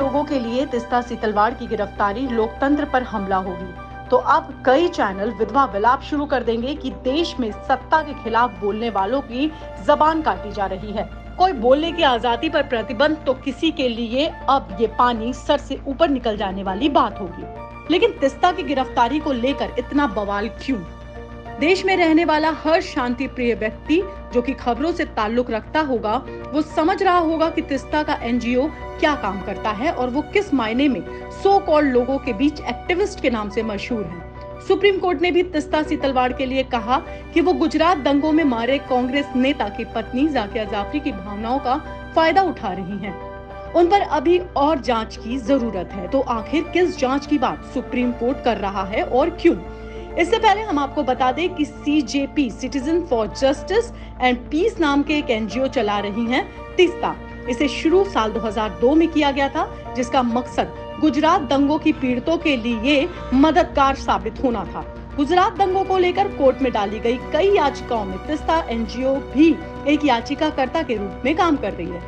लोगों के लिए तिस्ता सीतलवाड़ की गिरफ्तारी लोकतंत्र पर हमला होगी, तो अब कई चैनल विधवा विलाप शुरू कर देंगे कि देश में सत्ता के खिलाफ बोलने वालों की जबान काटी जा रही है। कोई बोलने की आजादी पर प्रतिबंध तो किसी के लिए अब ये पानी सर से ऊपर निकल जाने वाली बात होगी। लेकिन तिस्ता की गिरफ्तारी को लेकर इतना बवाल क्यों? देश में रहने वाला हर शांति प्रिय व्यक्ति जो कि खबरों से ताल्लुक रखता होगा, वो समझ रहा होगा कि तिस्ता का एनजीओ क्या काम करता है और वो किस मायने में सो कॉल्ड लोगों के बीच एक्टिविस्ट के नाम से मशहूर है। सुप्रीम कोर्ट ने भी तिस्ता सीतलवाड़ के लिए कहा कि वो गुजरात दंगों में मारे कांग्रेस नेता की पत्नी जाकिया जाफरी की भावनाओं का फायदा उठा रही हैं। उन पर अभी और जांच की जरूरत है। तो आखिर किस जांच की बात सुप्रीम कोर्ट कर रहा है और क्यों? इससे पहले हम आपको बता दें कि CJP citizen for justice and peace नाम के एक एनजीओ चला रही हैं तिस्ता। इसे शुरू साल 2002 में किया गया था, जिसका मकसद गुजरात दंगों की पीड़ितों के लिए मददगार साबित होना था। गुजरात दंगों को लेकर कोर्ट में डाली गई कई याचिकाओं में तिस्ता एनजीओ भी एक याचिकाकर्ता के रूप में काम कर रही है,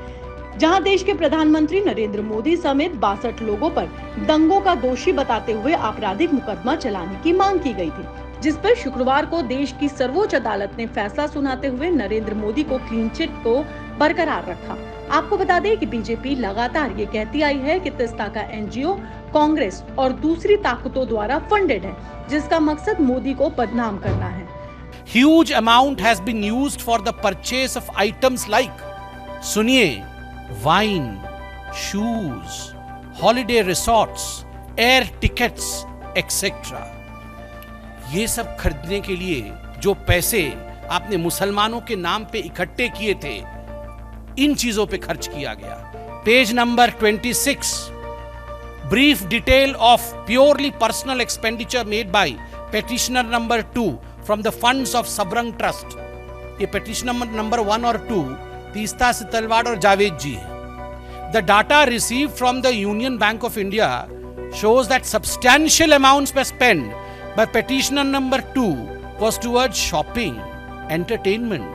जहां देश के प्रधानमंत्री नरेंद्र मोदी समेत 62 लोगों पर दंगों का दोषी बताते हुए आपराधिक मुकदमा चलाने की मांग की गई थी, जिस पर शुक्रवार को देश की सर्वोच्च अदालत ने फैसला सुनाते हुए नरेंद्र मोदी को क्लीन चिट को बरकरार रखा। आपको बता दें कि बीजेपी लगातार ये कहती आई है कि तिस्ता का एनजीओ कांग्रेस और दूसरी ताकतों द्वारा फंडेड है, जिसका मकसद मोदी को बदनाम करना है। Huge amount has been used for the purchase of items like, सुनिए, wine, shoes, holiday resorts, air tickets etcetera. ये सब खरीदने के लिए जो पैसे आपने मुसलमानों के नाम पे इकट्ठे किए थे, इन चीजों पे खर्च किया गया। Page number 26, brief detail of purely personal expenditure made by petitioner number 2 from the funds of Sabrang trust. ये पेटिशनर नंबर 1 और 2 तिस्ता सीतलवाड़ और जावेद जी है। The data received from the Union Bank of India shows that substantial amounts were spent by petitioner number 2 was towards shopping, entertainment,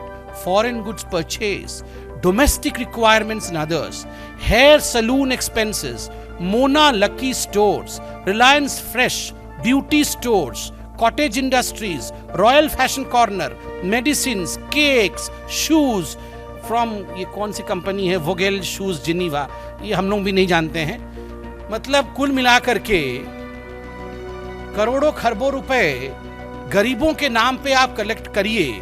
foreign goods purchase, domestic requirements and others, hair salon expenses, Mona Lucky stores, Reliance Fresh, beauty stores, cottage industries, Royal Fashion Corner, medicines, cakes, shoes, from ये कौन सी company है, Vogel shoes Geneva, ये हम लोग भी नहीं जानते हैं। मतलब कुल मिलाकर के करोड़ों खरबों रुपए गरीबों के नाम पे आप कलेक्ट करिए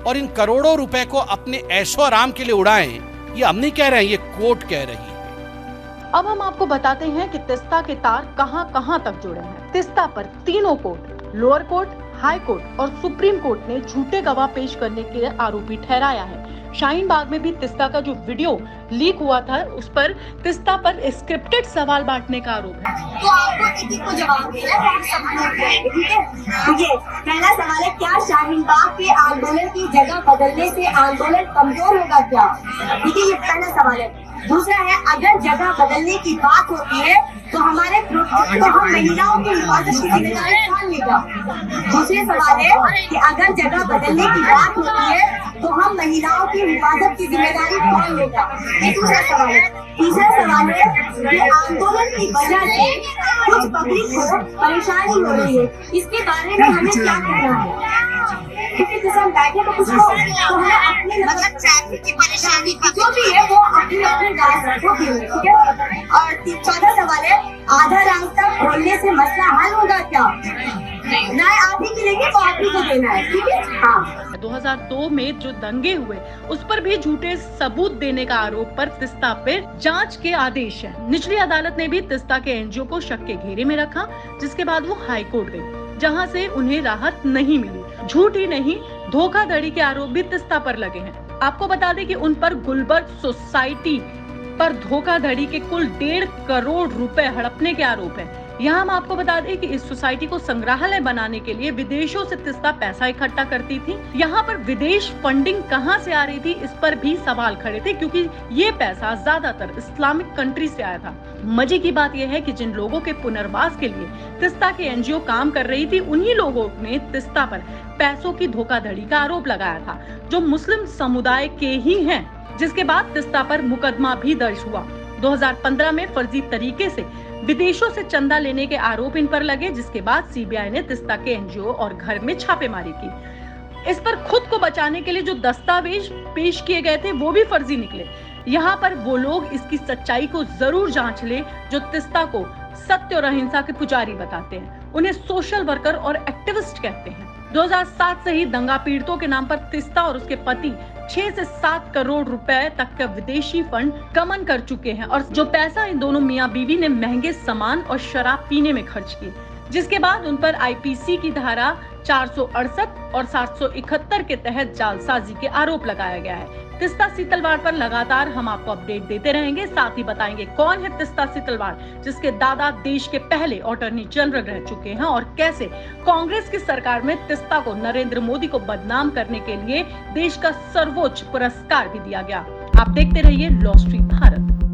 और इन करोड़ों रुपए को अपने ऐशो आराम के लिए उड़ाएं। ये हम नहीं कह रहे हैं, ये कोर्ट कह रही है। अब हम आपको बताते हैं कि तिस्ता के तार कहां-कहां तक जुड़े हैं। तिस्ता पर तीनों court, lower court, high court और सुप्रीम कोर्ट ने झूठे गवाह पेश करने के आरोपी ठहराया है। शाहीन बाग में भी तिस्ता का जो वीडियो लीक हुआ था, उस पर तिस्ता पर स्क्रिप्टेड सवाल बांटने का आरोप है। तो आपको किसी को जवाब देना है, सब लोग करेंगे, ठीक है? देखिए, पहला सवाल है, क्या शाहीन बाग के आंदोलन की जगह बदलने से आंदोलन कमजोर होगा क्या? ठीक है, ये पहला सवाल है। दूसरा है, अगर जगह बदलने की बात होती है तो हम महिलाओं की हिफाजत की जिम्मेदारी कौन लेगा? दूसरे सवाल है कि अगर जगह बदलने की बात होती है तो हम महिलाओं की हिफाजत की जिम्मेदारी कौन लेगा? ये दूसरा सवाल है। तीसरा सवाल है कि आंदोलन की वजह से कुछ पब्लिक को परेशानी हो रही है, इसके बारे में हमें क्या कहना है? क्योंकि जैसे हम बैठे तो कुछ तो हमें अपने मतलब ट्रैफिक की परेशानी जो भी है वो अपनी राय रखो, ठीक है? और चौथा सवाल है, आधा रास्ता खोलने से मसला हल होगा क्या? राय आप ही की लेंगे तो आप ही को देना है, ठीक है? हाँ। 2002 में जो दंगे हुए, उस पर भी झूठे सबूत देने का आरोप पर तिस्ता पे जांच के आदेश है। निचली अदालत ने भी तिस्ता के एनजीओ को शक के घेरे में रखा, जिसके बाद वो हाई कोर्ट गई, जहां से उन्हें राहत नहीं मिली। झूठ ही नहीं, धोखाधड़ी के आरोप भी तिस्ता पर लगे हैं। आपको बता दें कि उन पर गुलबर्ग सोसाइटी पर धोखाधड़ी के कुल 1.5 करोड़ रुपए हड़पने के आरोप है। यहाँ हम आपको बता दें कि इस सोसाइटी को संग्रहालय बनाने के लिए विदेशों से तिस्ता पैसा इकट्ठा करती थी। यहाँ पर विदेश फंडिंग कहाँ से आ रही थी, इस पर भी सवाल खड़े थे, क्योंकि ये पैसा ज्यादातर इस्लामिक कंट्री से आया था। मजे की बात यह है कि जिन लोगों के पुनर्वास के लिए तिस्ता के एनजीओ काम कर रही थी, उन्हीं लोगों ने तिस्ता पर पैसों की धोखाधड़ी का आरोप लगाया था, जो मुस्लिम समुदाय के ही हैं, जिसके बाद तिस्ता पर मुकदमा भी दर्ज हुआ। 2015 में फर्जी तरीके से विदेशों से चंदा लेने के आरोप इन पर लगे, जिसके बाद सीबीआई ने तिस्ता के एनजीओ और घर में छापेमारी की। इस पर खुद को बचाने के लिए जो दस्तावेज पेश किए गए थे वो भी फर्जी निकले। यहाँ पर वो लोग इसकी सच्चाई को जरूर जांच ले जो तिस्ता को सत्य और अहिंसा के पुजारी बताते हैं। उन्हें सोशल वर्कर और एक्टिविस्ट कहते हैं। 2007 से ही दंगा पीड़ितों के नाम पर तिस्ता और उसके पति 6 से 7 करोड़ रुपए तक का विदेशी फंड गमन कर चुके हैं और जो पैसा इन दोनों मियां बीवी ने महंगे सामान और शराब पीने में खर्च किए, जिसके बाद उन पर आईपीसी की धारा 468 और 771 के तहत जालसाजी के आरोप लगाया गया है। तिस्ता सीतलवाड़ पर लगातार हम आपको अपडेट देते रहेंगे, साथ ही बताएंगे कौन है तिस्ता सीतलवाड़ जिसके दादा देश के पहले अटॉर्नी जनरल रह चुके हैं और कैसे कांग्रेस की सरकार में तिस्ता को नरेंद्र मोदी को बदनाम करने के लिए देश का सर्वोच्च पुरस्कार भी दिया गया। आप देखते रहिए लॉ स्ट्रीट भारत।